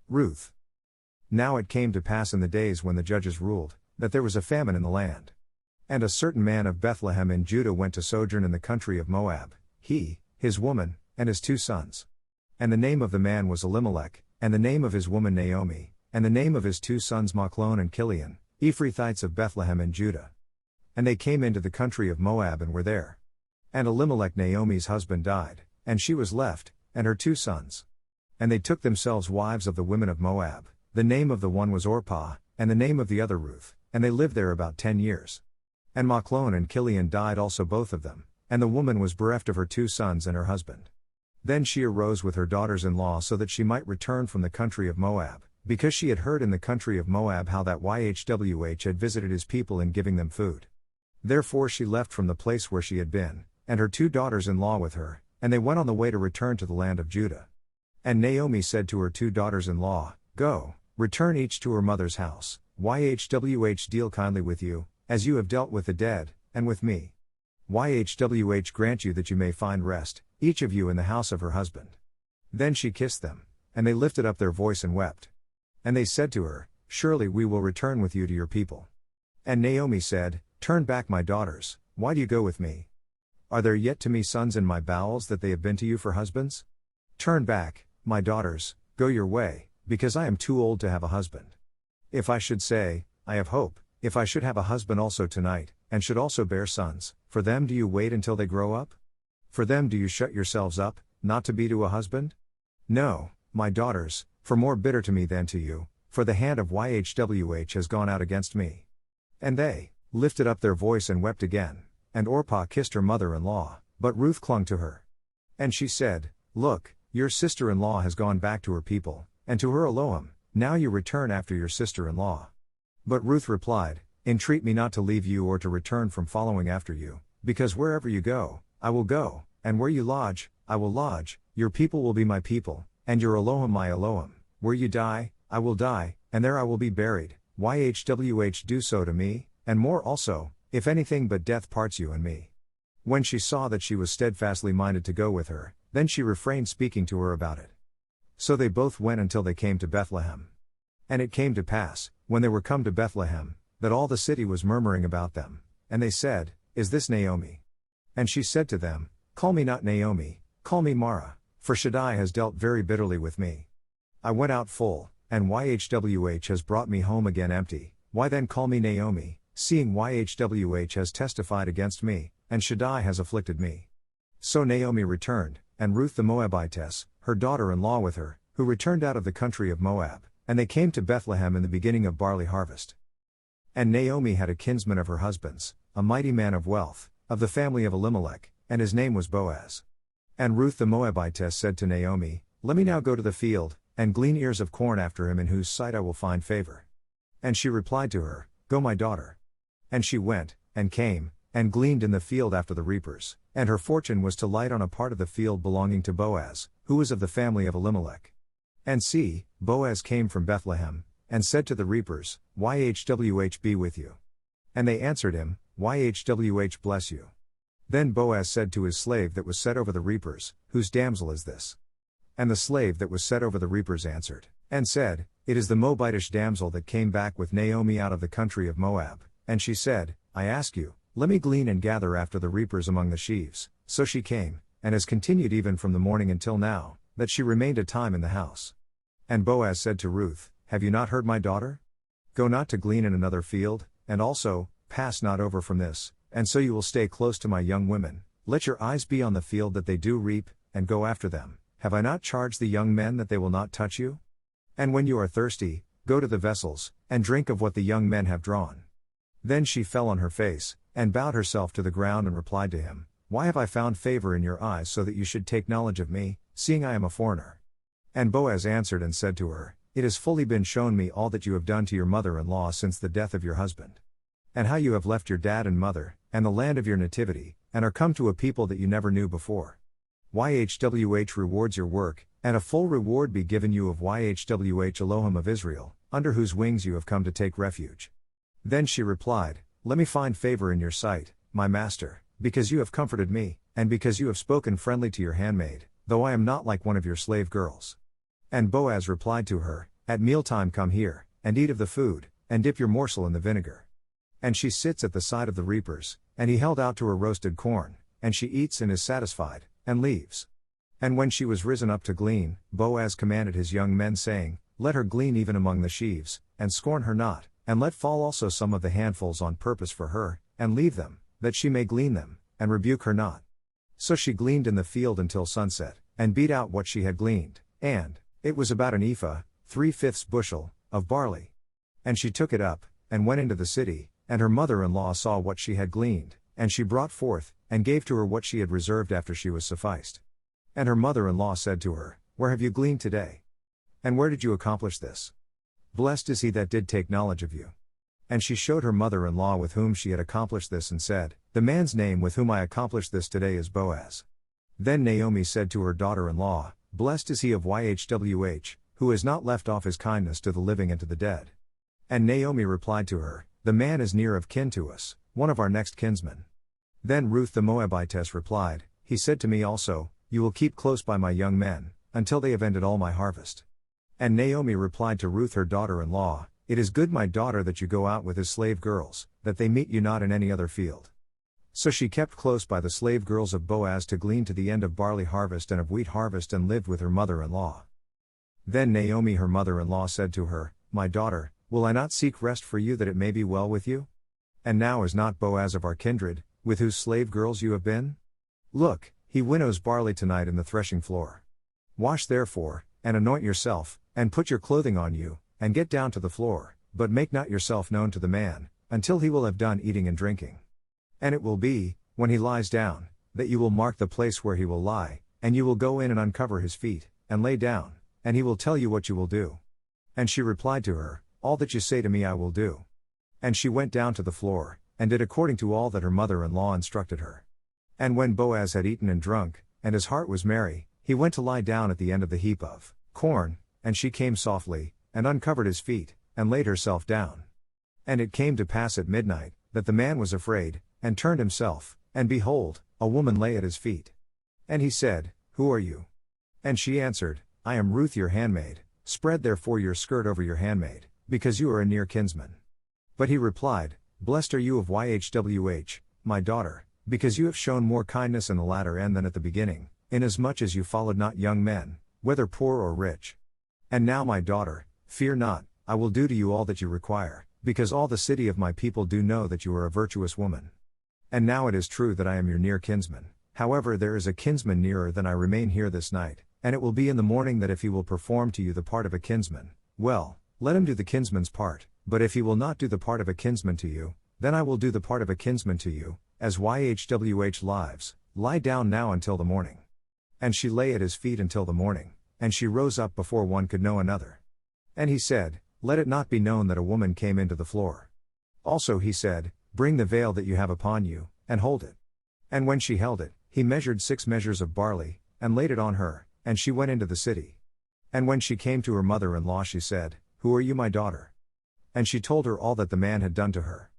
Ruth. Now it came to pass in the days when the judges ruled, that there was a famine in the land. And a certain man of Bethlehem in Judah went to sojourn in the country of Moab, he, his woman, and his 2 sons. And the name of the man was Elimelech, and the name of his woman Naomi, and the name of his 2 sons Machlon and Kilion, Ephrathites of Bethlehem in Judah. And they came into the country of Moab and were there. And Elimelech Naomi's husband died, and she was left, and her 2 sons. And they took themselves wives of the women of Moab, the name of the one was Orpah, and the name of the other Ruth, and they lived there about 10 years. And Machlon and Kilion died also both of them, and the woman was bereft of her 2 sons and her husband. Then she arose with her daughters-in-law so that she might return from the country of Moab, because she had heard in the country of Moab how that Yhwh had visited his people in giving them food. Therefore she left from the place where she had been, and her 2 daughters-in-law with her, and they went on the way to return to the land of Judah. And Naomi said to her 2 daughters-in-law, Go, return each to her mother's house, Yhwh deal kindly with you, as you have dealt with the dead, and with me. Yhwh grant you that you may find rest, each of you in the house of her husband. Then she kissed them, and they lifted up their voice and wept. And they said to her, Surely we will return with you to your people. And Naomi said, Turn back, my daughters, why do you go with me? Are there yet to me sons in my bowels that they have been to you for husbands? Turn back, my daughters, go your way, because I am too old to have a husband. If I should say, I have hope, if I should have a husband also tonight, and should also bear sons, for them do you wait until they grow up? For them do you shut yourselves up, not to be to a husband? No, my daughters, for more bitter to me than to you, for the hand of Yhwh has gone out against me. And they lifted up their voice and wept again, and Orpah kissed her mother-in-law, but Ruth clung to her. And she said, Look, your sister-in-law has gone back to her people, and to her Elohim, now you return after your sister-in-law. But Ruth replied, Entreat me not to leave you or to return from following after you, because wherever you go, I will go, and where you lodge, I will lodge, your people will be my people, and your Elohim my Elohim, where you die, I will die, and there I will be buried, Yhwh do so to me, and more also, if anything but death parts you and me. When she saw that she was steadfastly minded to go with her, then she refrained speaking to her about it. So they both went until they came to Bethlehem. And it came to pass, when they were come to Bethlehem, that all the city was murmuring about them, and they said, Is this Naomi? And she said to them, Call me not Naomi, call me Mara, for Shaddai has dealt very bitterly with me. I went out full, and Yhwh has brought me home again empty, why then call me Naomi, seeing Yhwh has testified against me, and Shaddai has afflicted me. So Naomi returned, and Ruth the Moabitess, her daughter-in-law with her, who returned out of the country of Moab, and they came to Bethlehem in the beginning of barley harvest. And Naomi had a kinsman of her husband's, a mighty man of wealth, of the family of Elimelech, and his name was Boaz. And Ruth the Moabitess said to Naomi, Let me now go to the field, and glean ears of corn after him in whose sight I will find favor. And she replied to her, Go my daughter. And she went, and came, and gleaned in the field after the reapers, and her fortune was to light on a part of the field belonging to Boaz, who was of the family of Elimelech. And see, Boaz came from Bethlehem, and said to the reapers, Yhwh be with you. And they answered him, Yhwh bless you. Then Boaz said to his slave that was set over the reapers, Whose damsel is this? And the slave that was set over the reapers answered, and said, It is the Moabitish damsel that came back with Naomi out of the country of Moab. And she said, I ask you, let me glean and gather after the reapers among the sheaves. So she came, and has continued even from the morning until now, that she remained a time in the house. And Boaz said to Ruth, Have you not heard my daughter? Go not to glean in another field, and also, pass not over from this, and so you will stay close to my young women. Let your eyes be on the field that they do reap, and go after them. Have I not charged the young men that they will not touch you? And when you are thirsty, go to the vessels, and drink of what the young men have drawn. Then she fell on her face, and bowed herself to the ground and replied to him, Why have I found favor in your eyes so that you should take knowledge of me, seeing I am a foreigner? And Boaz answered and said to her, It has fully been shown me all that you have done to your mother-in-law since the death of your husband. And how you have left your dad and mother, and the land of your nativity, and are come to a people that you never knew before. Yhwh rewards your work, and a full reward be given you of Yhwh Elohim of Israel, under whose wings you have come to take refuge. Then she replied, Let me find favor in your sight, my master, because you have comforted me, and because you have spoken friendly to your handmaid, though I am not like one of your slave girls. And Boaz replied to her, At mealtime come here, and eat of the food, and dip your morsel in the vinegar. And she sits at the side of the reapers, and he held out to her roasted corn, and she eats and is satisfied, and leaves. And when she was risen up to glean, Boaz commanded his young men, saying, Let her glean even among the sheaves, and scorn her not, and let fall also some of the handfuls on purpose for her, and leave them, that she may glean them, and rebuke her not. So she gleaned in the field until sunset, and beat out what she had gleaned, and it was about an ephah, 3/5 bushel, of barley. And she took it up, and went into the city, and her mother-in-law saw what she had gleaned, and she brought forth, and gave to her what she had reserved after she was sufficed. And her mother-in-law said to her, Where have you gleaned today? And where did you accomplish this? Blessed is he that did take knowledge of you. And she showed her mother-in-law with whom she had accomplished this, and said, The man's name with whom I accomplished this today is Boaz. Then Naomi said to her daughter-in-law, Blessed is he of YHWH, who has not left off his kindness to the living and to the dead. And Naomi replied to her, The man is near of kin to us, one of our next kinsmen. Then Ruth the Moabitess replied, He said to me also, You will keep close by my young men, until they have ended all my harvest. And Naomi replied to Ruth her daughter-in-law, It is good, my daughter, that you go out with his slave girls, that they meet you not in any other field. So she kept close by the slave girls of Boaz to glean to the end of barley harvest and of wheat harvest, and lived with her mother-in-law. Then Naomi her mother-in-law said to her, My daughter, will I not seek rest for you, that it may be well with you? And now is not Boaz of our kindred, with whose slave girls you have been? Look, he winnows barley tonight in the threshing floor. Wash therefore, and anoint yourself, and put your clothing on you, and get down to the floor, but make not yourself known to the man, until he will have done eating and drinking. And it will be, when he lies down, that you will mark the place where he will lie, and you will go in and uncover his feet, and lay down, and he will tell you what you will do. And she replied to her, All that you say to me I will do. And she went down to the floor, and did according to all that her mother-in-law instructed her. And when Boaz had eaten and drunk, and his heart was merry, he went to lie down at the end of the heap of corn, and she came softly, and uncovered his feet, and laid herself down. And it came to pass at midnight, that the man was afraid, and turned himself, and behold, a woman lay at his feet. And he said, Who are you? And she answered, I am Ruth your handmaid, spread therefore your skirt over your handmaid, because you are a near kinsman. But he replied, Blessed are you of YHWH, my daughter, because you have shown more kindness in the latter end than at the beginning, inasmuch as you followed not young men, whether poor or rich. And now, my daughter, fear not, I will do to you all that you require, because all the city of my people do know that you are a virtuous woman. And now it is true that I am your near kinsman, however there is a kinsman nearer than I remain here this night, and it will be in the morning that if he will perform to you the part of a kinsman, well, let him do the kinsman's part, but if he will not do the part of a kinsman to you, then I will do the part of a kinsman to you, as YHWH lives, lie down now until the morning. And she lay at his feet until the morning, and she rose up before one could know another. And he said, Let it not be known that a woman came into the floor. Also he said, Bring the veil that you have upon you, and hold it. And when she held it, he measured 6 measures of barley, and laid it on her, and she went into the city. And when she came to her mother-in-law she said, Who are you, my daughter? And she told her all that the man had done to her.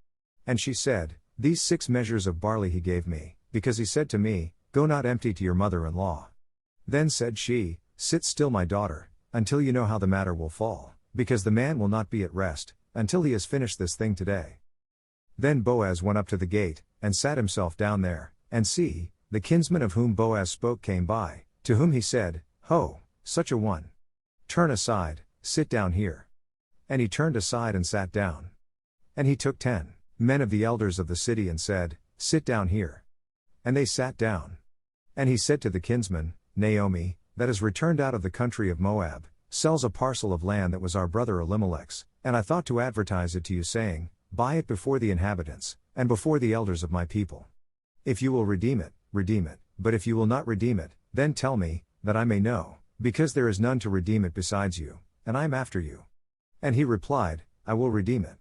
And she said, These 6 measures of barley he gave me, because he said to me, Go not empty to your mother-in-law. Then said she, Sit still, my daughter, until you know how the matter will fall, because the man will not be at rest, until he has finished this thing today. Then Boaz went up to the gate, and sat himself down there, and see, the kinsman of whom Boaz spoke came by, to whom he said, Ho, such a one. Turn aside, sit down here. And he turned aside and sat down. And he took 10 men of the elders of the city and said, Sit down here. And they sat down. And he said to the kinsman, Naomi, that is returned out of the country of Moab, sells a parcel of land that was our brother Elimelech's, and I thought to advertise it to you, saying, Buy it before the inhabitants, and before the elders of my people. If you will redeem it, but if you will not redeem it, then tell me, that I may know, because there is none to redeem it besides you, and I am after you. And he replied, I will redeem it.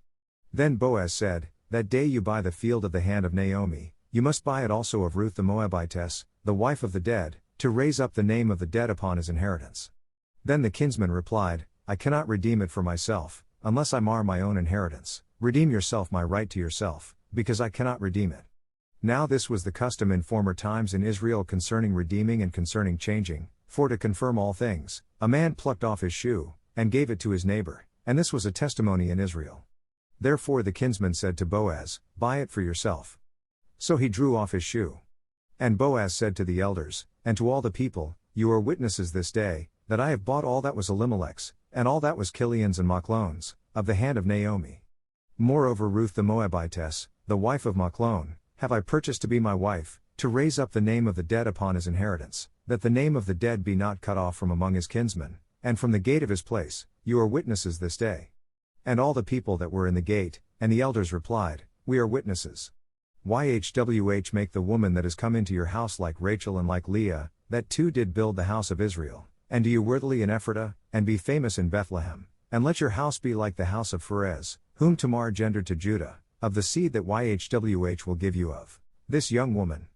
Then Boaz said, That day you buy the field of the hand of Naomi, you must buy it also of Ruth the Moabitess, the wife of the dead, to raise up the name of the dead upon his inheritance. Then the kinsman replied, I cannot redeem it for myself, unless I mar my own inheritance. Redeem yourself my right to yourself, because I cannot redeem it. Now this was the custom in former times in Israel concerning redeeming and concerning changing, for to confirm all things, a man plucked off his shoe, and gave it to his neighbor, and this was a testimony in Israel. Therefore the kinsman said to Boaz, "Buy it for yourself." So he drew off his shoe. And Boaz said to the elders, and to all the people, "You are witnesses this day, that I have bought all that was Elimelech's, and all that was Chilion's and Machlon's, of the hand of Naomi. Moreover Ruth the Moabitess, the wife of Machlon, have I purchased to be my wife, to raise up the name of the dead upon his inheritance, that the name of the dead be not cut off from among his kinsmen, and from the gate of his place. You are witnesses this day." And all the people that were in the gate, and the elders replied, "We are witnesses. Yhwh make the woman that is come into your house like Rachel and like Leah, that too did build the house of Israel, and do you worthily in Ephratah, and be famous in Bethlehem, and let your house be like the house of Pharez, whom Tamar gendered to Judah, of the seed that Yhwh will give you of this young woman."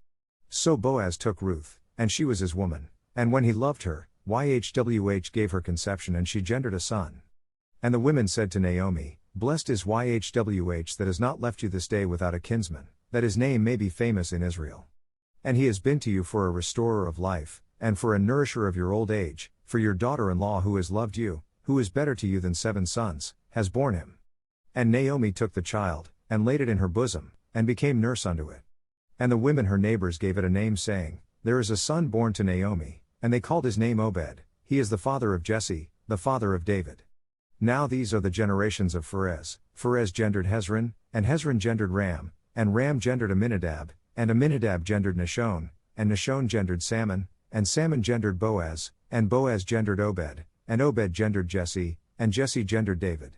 So Boaz took Ruth, and she was his woman, and when he loved her, Yhwh gave her conception and she gendered a son. And the women said to Naomi, "Blessed is Yhwh that has not left you this day without a kinsman, that his name may be famous in Israel. And he has been to you for a restorer of life, and for a nourisher of your old age, for your daughter-in-law who has loved you, who is better to you than 7 sons, has borne him." And Naomi took the child, and laid it in her bosom, and became nurse unto it. And the women her neighbors gave it a name saying, "There is a son born to Naomi," and they called his name Obed, he is the father of Jesse, the father of David. Now these are the generations of Pharez. Pharez gendered Hezron, and Hezron gendered Ram, and Ram gendered Amminadab, and Amminadab gendered Nahshon, and Nahshon gendered Salmon, and Salmon gendered Boaz, and Boaz gendered Obed, and Obed gendered Jesse, and Jesse gendered David.